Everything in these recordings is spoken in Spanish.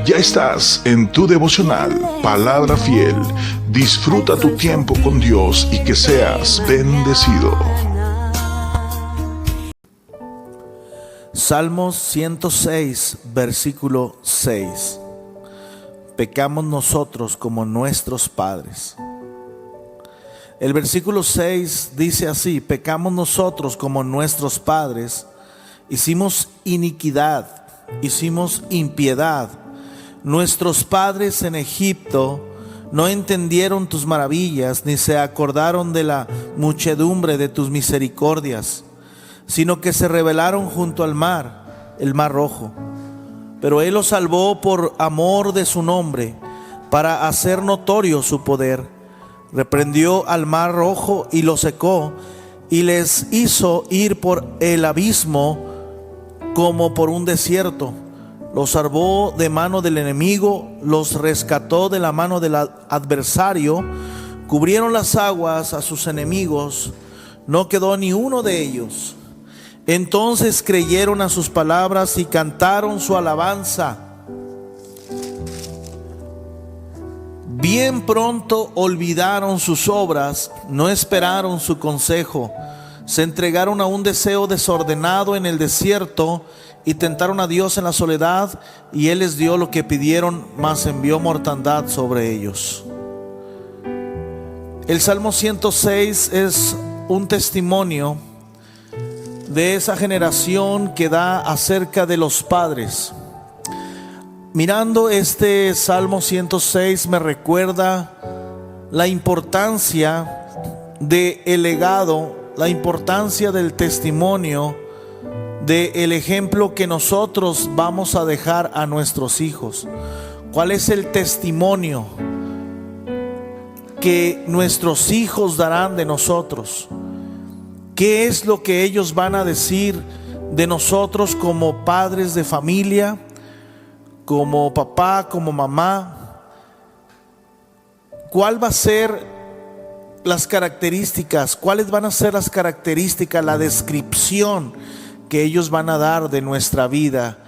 Ya estás en tu devocional Palabra Fiel. Disfruta tu tiempo con Dios y que seas bendecido. Salmos 106, versículo 6. Pecamos nosotros como nuestros padres. El versículo 6 dice así: pecamos nosotros como nuestros padres, hicimos iniquidad, hicimos impiedad. Nuestros padres en Egipto no entendieron tus maravillas, ni se acordaron de la muchedumbre de tus misericordias, sino que se rebelaron junto al mar, el mar rojo. Pero Él los salvó por amor de su nombre, para hacer notorio su poder. Reprendió al mar rojo y lo secó, y les hizo ir por el abismo como por un desierto. Los salvó de mano del enemigo, los rescató de la mano del adversario. Cubrieron las aguas a sus enemigos, no quedó ni uno de ellos. Entonces creyeron a sus palabras y cantaron su alabanza. Bien pronto olvidaron sus obras, no esperaron su consejo. Se entregaron a un deseo desordenado en el desierto y tentaron a Dios en la soledad, y Él les dio lo que pidieron, mas envió mortandad sobre ellos. El Salmo 106 es un testimonio de esa generación que da acerca de los padres. Mirando este Salmo 106 me recuerda la importancia del legado, la importancia del testimonio, del ejemplo que nosotros vamos a dejar a nuestros hijos. ¿Cuál es el testimonio que nuestros hijos darán de nosotros? ¿Qué es lo que ellos van a decir de nosotros como padres de familia, como papá, como mamá? ¿Cuál va a ser las características? ¿Cuáles van a ser las características, la descripción que ellos van a dar de nuestra vida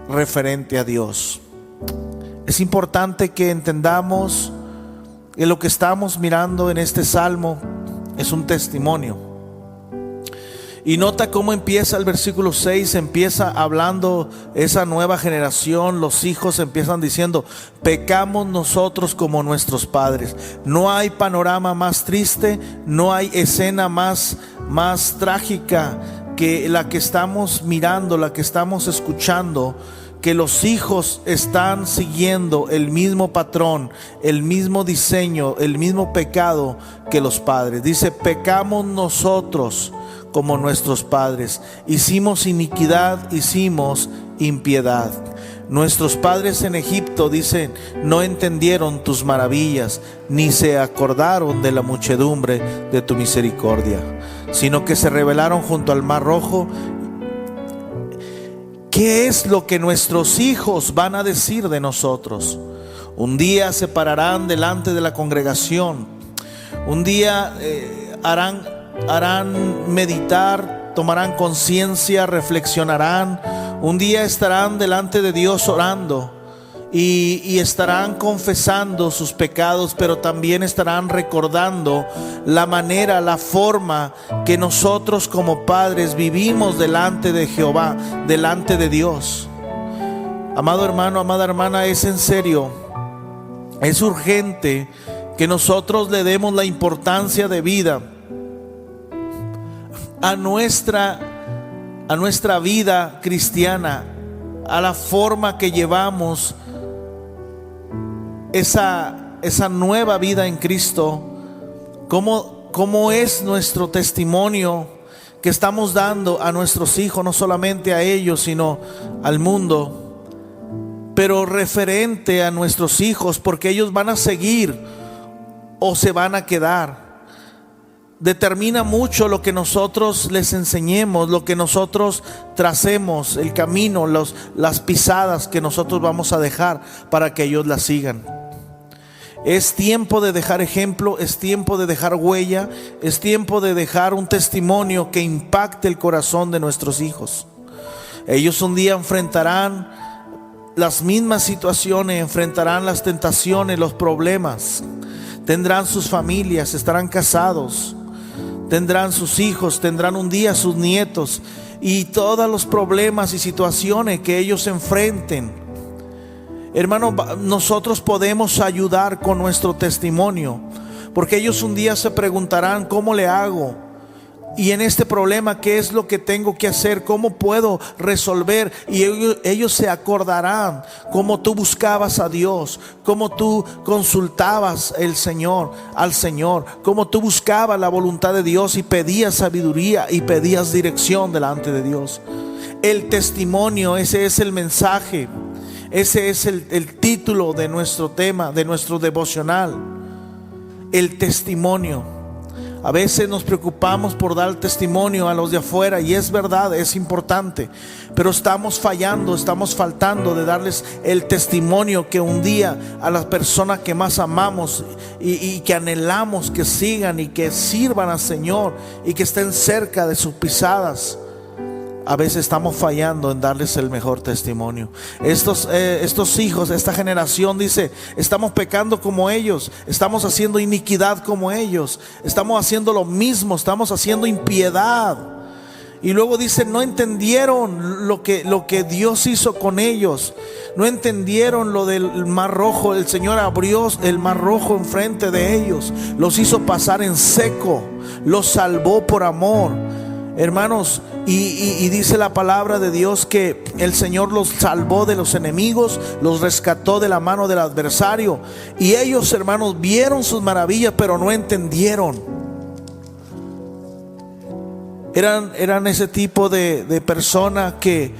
referente a Dios? Es importante que entendamos que lo que estamos mirando en este salmo es un testimonio. Y nota cómo empieza el versículo 6, empieza hablando esa nueva generación. Los hijos empiezan diciendo: pecamos nosotros como nuestros padres. No hay panorama más triste, no hay escena más trágica que la que estamos mirando, la que estamos escuchando, que los hijos están siguiendo el mismo patrón, el mismo diseño, el mismo pecado que los padres. Dice: pecamos nosotros como nuestros padres, hicimos iniquidad, hicimos impiedad. Nuestros padres en Egipto, dicen, no entendieron tus maravillas, ni se acordaron de la muchedumbre de tu misericordia, sino que se rebelaron junto al mar rojo. ¿Qué es lo que nuestros hijos van a decir de nosotros? Un día se pararán delante de la congregación. Un día harán meditar, tomarán conciencia, reflexionarán. Un día estarán delante de Dios orando y estarán confesando sus pecados, pero también estarán recordando la manera, la forma que nosotros como padres vivimos delante de Jehová, delante de Dios. Amado hermano, amada hermana, es en serio, es urgente que nosotros le demos la importancia de vida a nuestra vida cristiana, a la forma que llevamos esa nueva vida en Cristo. ¿Cómo es nuestro testimonio que estamos dando a nuestros hijos? No solamente a ellos, sino al mundo, pero referente a nuestros hijos, porque ellos van a seguir o se van a quedar. Determina mucho lo que nosotros les enseñemos, lo que nosotros tracemos, el camino, las pisadas que nosotros vamos a dejar para que ellos las sigan. Es tiempo de dejar ejemplo, es tiempo de dejar huella, es tiempo de dejar un testimonio que impacte el corazón de nuestros hijos. Ellos un día enfrentarán las mismas situaciones, enfrentarán las tentaciones, los problemas, tendrán sus familias, estarán casados, tendrán sus hijos, tendrán un día sus nietos, y todos los problemas y situaciones que ellos enfrenten. Hermano, nosotros podemos ayudar con nuestro testimonio, porque ellos un día se preguntarán: ¿cómo le hago? Y en este problema, ¿qué es lo que tengo que hacer? ¿Cómo puedo resolver? Y ellos se acordarán cómo tú buscabas a Dios, cómo tú consultabas al Señor, cómo tú buscabas la voluntad de Dios y pedías sabiduría y pedías dirección delante de Dios. El testimonio, ese es el mensaje, ese es el título de nuestro tema, de nuestro devocional. El testimonio. A veces nos preocupamos por dar testimonio a los de afuera, y es verdad, es importante, pero estamos fallando, estamos faltando de darles el testimonio que un día a las personas que más amamos y que anhelamos que sigan y que sirvan al Señor y que estén cerca de sus pisadas. A veces estamos fallando en darles el mejor testimonio. Estos hijos, esta generación dice: estamos pecando como ellos, estamos haciendo iniquidad como ellos, estamos haciendo lo mismo, estamos haciendo impiedad. Y luego dice: no entendieron lo que Dios hizo con ellos, no entendieron lo del mar rojo. El Señor abrió el mar rojo enfrente de ellos, los hizo pasar en seco, los salvó por amor. Hermanos, y dice la palabra de Dios que el Señor los salvó de los enemigos, los rescató de la mano del adversario. Y ellos, hermanos, vieron sus maravillas, pero no entendieron. Eran ese tipo de personas que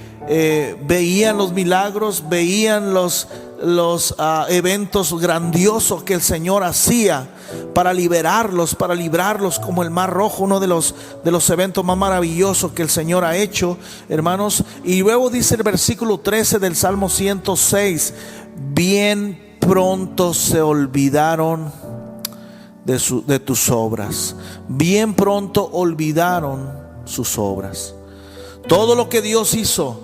veían los milagros, veían los eventos grandiosos que el Señor hacía para librarlos como el mar rojo, uno de los eventos más maravillosos que el Señor ha hecho, hermanos. Y luego dice el versículo 13 del Salmo 106: bien pronto se olvidaron de tus obras. Bien pronto olvidaron sus obras. Todo lo que Dios hizo,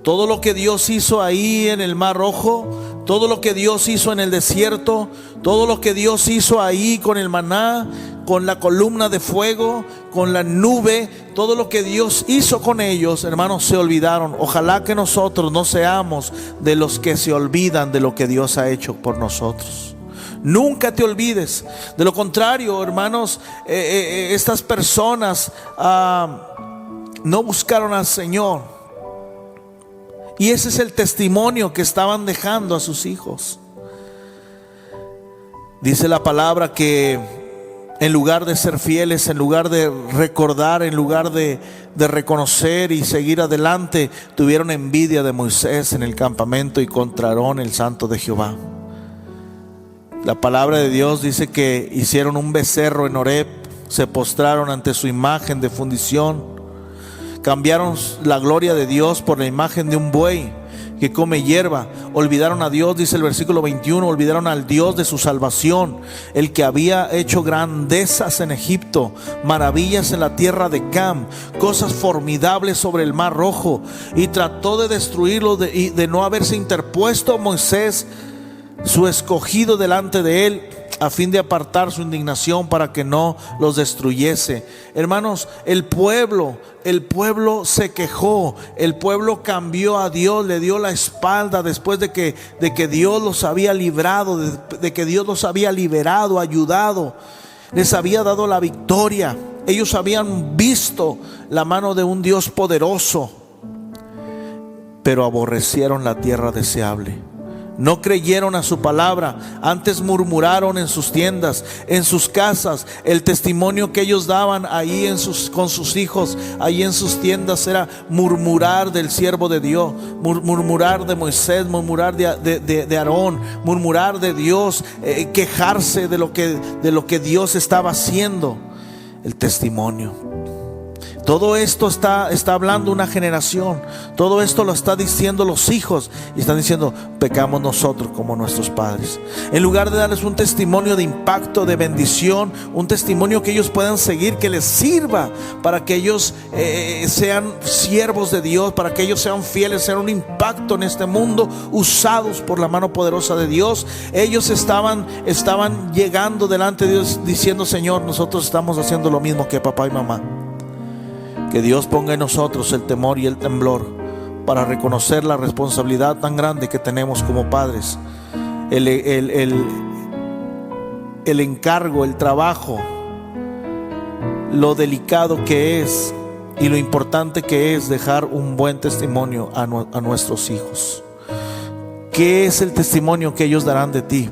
todo lo que Dios hizo ahí en el mar rojo, todo lo que Dios hizo en el desierto, todo lo que Dios hizo ahí con el maná, con la columna de fuego, con la nube, todo lo que Dios hizo con ellos, hermanos, se olvidaron. Ojalá que nosotros no seamos de los que se olvidan de lo que Dios ha hecho por nosotros. Nunca te olvides. De lo contrario, hermanos, estas personas no buscaron al Señor. Y ese es el testimonio que estaban dejando a sus hijos. Dice la palabra que en lugar de ser fieles, en lugar de recordar, en lugar de reconocer y seguir adelante, tuvieron envidia de Moisés en el campamento y contra Aarón, el santo de Jehová. La palabra de Dios dice que hicieron un becerro en Horeb, se postraron ante su imagen de fundición. Cambiaron la gloria de Dios por la imagen de un buey que come hierba. Olvidaron a Dios, dice el versículo 21, olvidaron al Dios de su salvación, el que había hecho grandezas en Egipto, maravillas en la tierra de Cam, cosas formidables sobre el mar rojo, y trató de destruirlo de no haberse interpuesto Moisés, su escogido, delante de él, a fin de apartar su indignación para que no los destruyese. Hermanos, el pueblo se quejó, el pueblo cambió a Dios, le dio la espalda después de que Dios los había librado, de que Dios los había liberado, ayudado, les había dado la victoria. Ellos habían visto la mano de un Dios poderoso, pero aborrecieron la tierra deseable. No creyeron a su palabra, antes murmuraron en sus tiendas, en sus casas. El testimonio que ellos daban ahí con sus hijos, ahí en sus tiendas, era murmurar del siervo de Dios, murmurar de Moisés, murmurar de Aarón, murmurar de Dios, quejarse de lo que Dios estaba haciendo. El testimonio. Todo esto está hablando una generación. Todo esto lo está diciendo los hijos. Y están diciendo, pecamos nosotros como nuestros padres. En lugar de darles un testimonio de impacto, de bendición, un testimonio que ellos puedan seguir, que les sirva para que ellos sean siervos de Dios, para que ellos sean fieles, sean un impacto en este mundo, usados por la mano poderosa de Dios. Ellos estaban llegando delante de Dios diciendo, Señor, nosotros estamos haciendo lo mismo que papá y mamá. Que Dios ponga en nosotros el temor y el temblor para reconocer la responsabilidad tan grande que tenemos como padres. El encargo, el trabajo, lo delicado que es y lo importante que es dejar un buen testimonio a nuestros hijos. ¿Qué es el testimonio que ellos darán de ti?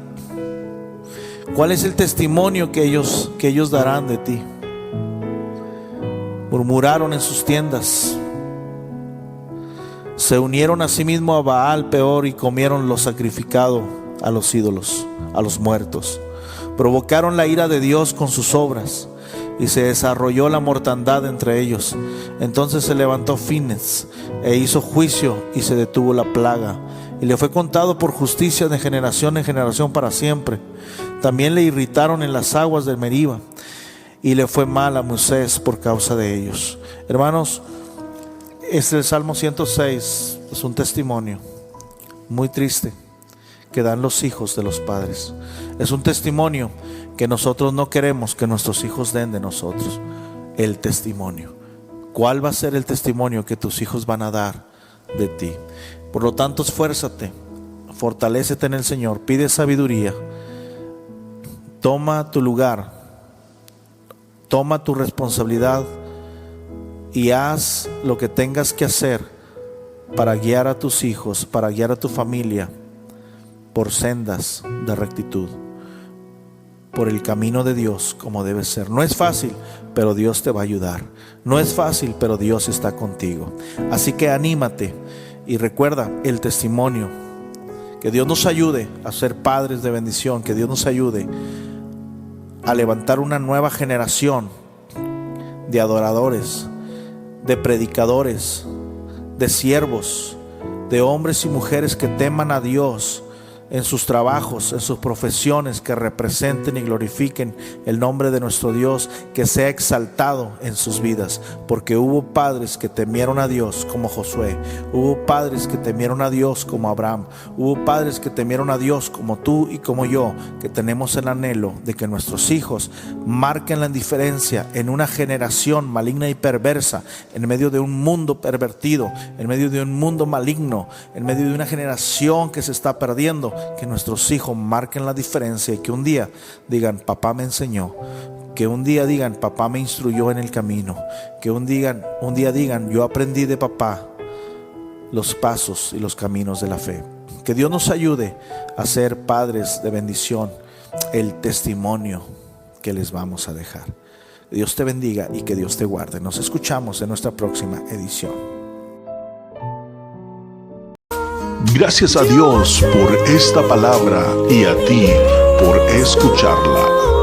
¿Cuál es el testimonio que ellos darán de ti? Murmuraron en sus tiendas, se unieron a sí mismo a Baal peor y comieron lo sacrificado a los ídolos, a los muertos. Provocaron la ira de Dios con sus obras y se desarrolló la mortandad entre ellos. Entonces se levantó Fines e hizo juicio y se detuvo la plaga, y le fue contado por justicia de generación en generación para siempre. También le irritaron en las aguas del Meriba, y le fue mal a Moisés por causa de ellos. Hermanos, el Salmo 106 es un testimonio muy triste que dan los hijos de los padres. Es un testimonio que nosotros no queremos que nuestros hijos den de nosotros. El testimonio. ¿Cuál va a ser el testimonio que tus hijos van a dar de ti? Por lo tanto, esfuérzate, fortalécete en el Señor, pide sabiduría, toma tu lugar, toma tu responsabilidad y haz lo que tengas que hacer para guiar a tus hijos, para guiar a tu familia por sendas de rectitud, por el camino de Dios como debe ser. No es fácil, pero Dios te va a ayudar. No es fácil, pero Dios está contigo. Así que anímate y recuerda el testimonio. Que Dios nos ayude a ser padres de bendición. Que Dios nos ayude a levantar una nueva generación de adoradores, de predicadores, de siervos, de hombres y mujeres que teman a Dios en sus trabajos, en sus profesiones, que representen y glorifiquen el nombre de nuestro Dios, que sea exaltado en sus vidas, porque hubo padres que temieron a Dios como Josué, hubo padres que temieron a Dios como Abraham, hubo padres que temieron a Dios como tú y como yo, que tenemos el anhelo de que nuestros hijos marquen la diferencia en una generación maligna y perversa, en medio de un mundo pervertido, en medio de un mundo maligno, en medio de una generación que se está perdiendo. Que nuestros hijos marquen la diferencia y que un día digan, papá me enseñó. Que un día digan, papá me instruyó en el camino. Que un día digan, yo aprendí de papá los pasos y los caminos de la fe. Que Dios nos ayude a ser padres de bendición, el testimonio que les vamos a dejar. Dios te bendiga y que Dios te guarde. Nos escuchamos en nuestra próxima edición. Gracias a Dios por esta palabra y a ti por escucharla.